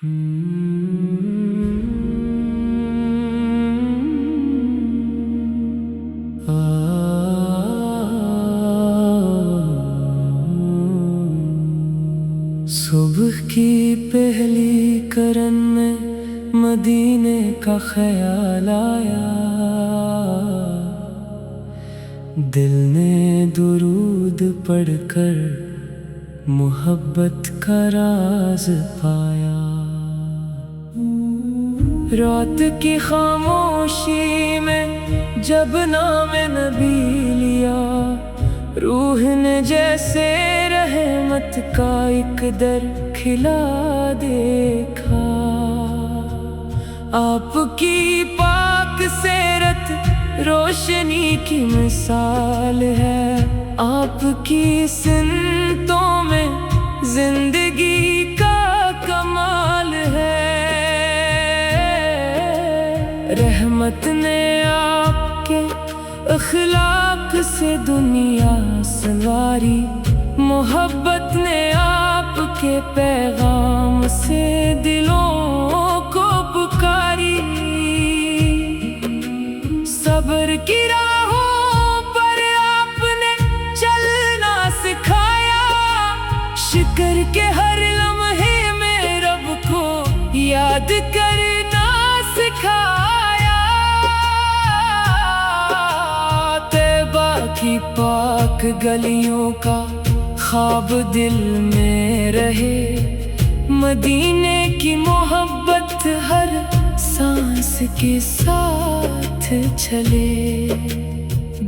صبح کی پہلی کرن میں مدینے کا خیال آیا، دل نے درود پڑھ کر محبت کا راز پایا۔ رات کی خاموشی میں جب نام نبی لیا، روح نے جیسے رحمت کا ایک در کھلا دیکھا۔ آپ کی پاک سیرت روشنی کی مثال ہے، آپ کی سنتوں میں زندگی کا کمال ہے۔ رحمت نے آپ کے اخلاق سے دنیا سنواری، محبت نے آپ کے پیغام سے دلوں کو پکاری۔ صبر کی راہوں پر آپ نے چلنا سکھایا، شکر کے ہر لمحے میں رب کو یاد کرنا سکھایا۔ طیبہ کی پاک گلیوں کا خواب دل میں رہے، مدینے کی محبت ہر سانس کے ساتھ چلے۔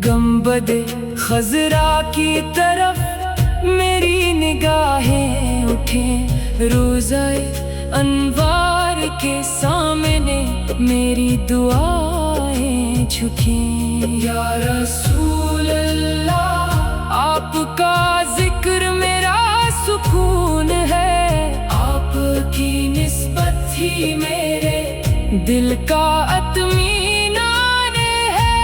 گنبد خضرا کی طرف میری نگاہیں اٹھیں، روضہ انوار کے سامنے میری دعائیں جھکیں۔ یا رسول اللہ، آپ کا ذکر میرا سکون ہے، آپ کی نسبت ہی میرے دل کا اطمینان ہے۔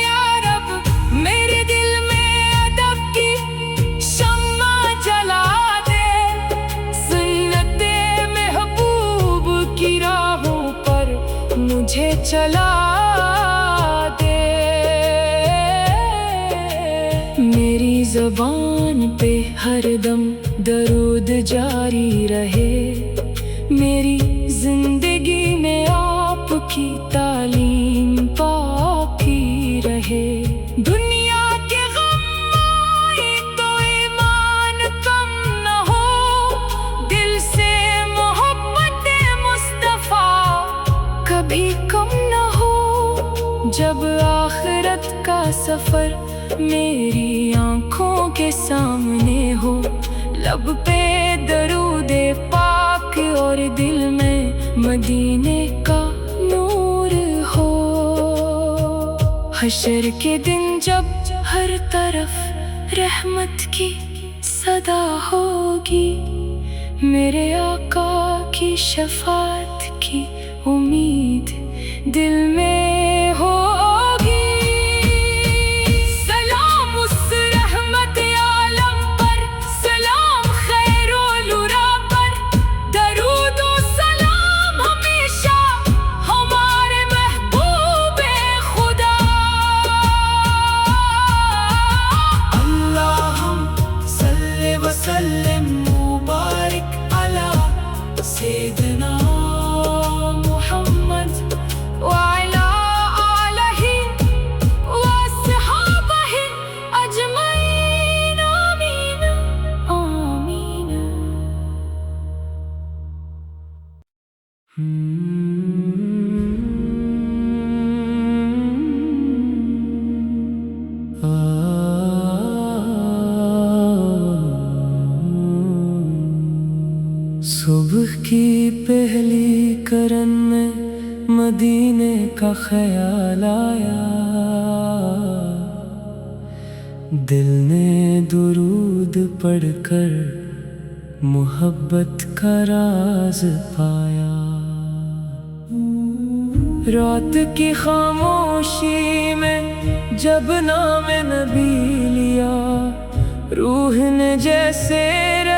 یا رب میرے دل میں ادب کی شمع جلا دے، سنت محبوب کی راہوں پر مجھے چلا دے۔ میری زبان پہ ہر دم درود جاری رہے، میری زندگی میں آپ کی تعلیم باقی رہے۔ دنیا کے غم آئے تو ایمان کم نہ ہو، دل سے محبت مصطفیٰ کبھی کم نہ ہو۔ جب آخرت کا سفر میری آنکھوں کے سامنے ہو، لب پہ درود پاک اور دل میں مدینے کا نور ہو۔ حشر کے دن جب ہر طرف رحمت کی صدا ہوگی، میرے آقا کی شفاعت کی امید دل میں ہوگی۔ وسلم مبارک علی سیدنا محمد وعلی آلہ وصحابہ اجمعین، آمین آمین۔ صبح کی پہلی کرن میں مدینے کا خیال آیا، دل نے درود پڑھ کر محبت کا راز پایا۔ رات کی خاموشی میں جب نام نبی لیا، روح نے جیسے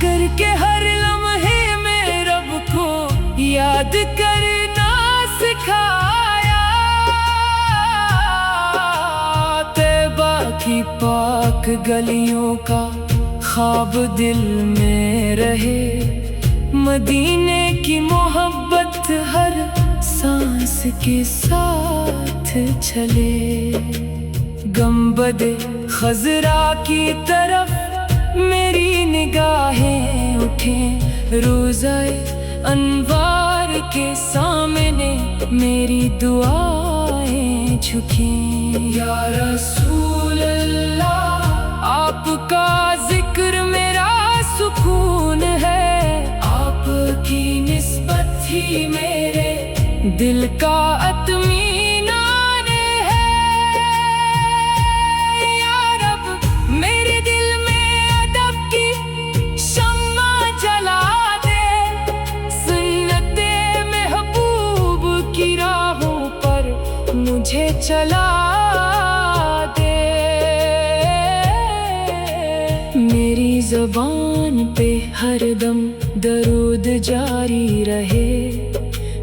کر کے ہر لمحے میں رب کو یاد کرنا سکھایا، طیبہ کی پاک گلیوں کا خواب دل میں رہے، مدینے کی محبت ہر سانس کے ساتھ چلے، گنبد خضرا کی طرف میری نگاہیں اٹھیں، روضہ انوار کے سامنے میری دعائیں جھکیں، یا رسول اللہ آپ کا ذکر میرا سکون ہے، آپ کی نسبت ہی میرے دل کا اطمینان ہے، یا رب میرے دل میں ادب کی شمع جلا دے، سنت محبوب کی راہوں پر مجھے چلا دے، میری زبان پہ ہر دم درود جاری رہے،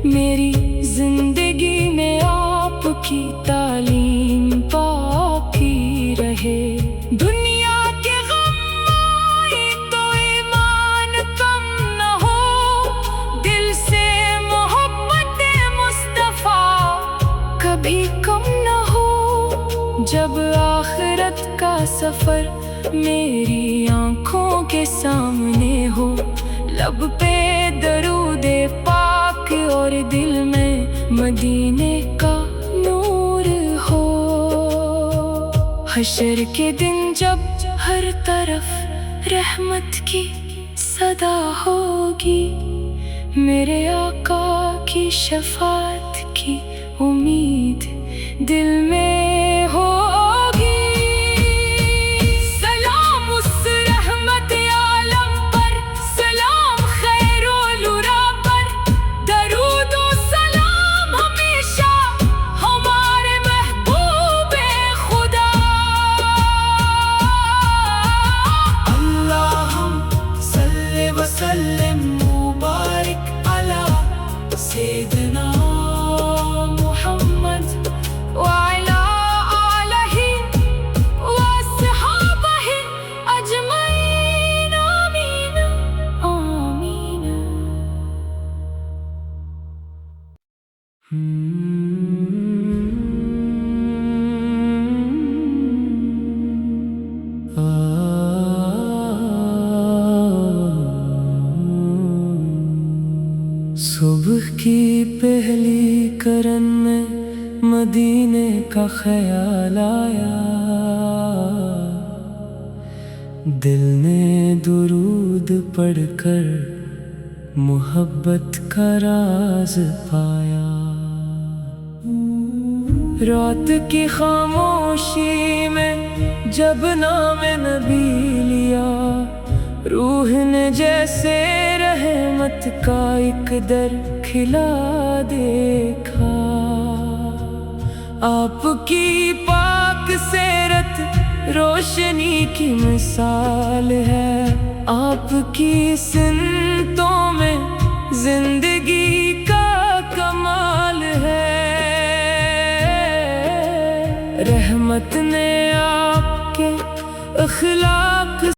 میری زندگی میں آپ کی تعلیم باقی رہے، دنیا کے غم آئے تو ایمان کم نہ ہو، دل سے محبت مصطفیٰ کبھی کم نہ ہو، جب آخرت کا سفر میری آنکھوں کے سامنے ہو، لب پہ درود پاک اور دل میں مدینے کا نور ہو، حشر کے دن جب ہر طرف رحمت کی صدا ہوگی، میرے آقا کی شفاعت کی امید دل میں ہوگی، سلام اس رحمت عالم پر، سلام خیر الورا پر، درود و سلام ہمیشہ ہمارے محبوب خدا، اللہم صلی وسلم مبارک علی سیدنا محمد وعلى آلہ وصحابہ اجمعین، آمین آمین۔ صبح کی پہلی کرن میں مدینے کا خیال آیا، دل نے درود پڑھ کر محبت کا راز پایا، رات کی خاموشی میں جب نام نبی لیا، روح نے جیسے رحمت کا ایک در کھلا دیکھا، آپ کی پاک سیرت روشنی کی مثال ہے، آپ کی سنتوں میں زندگی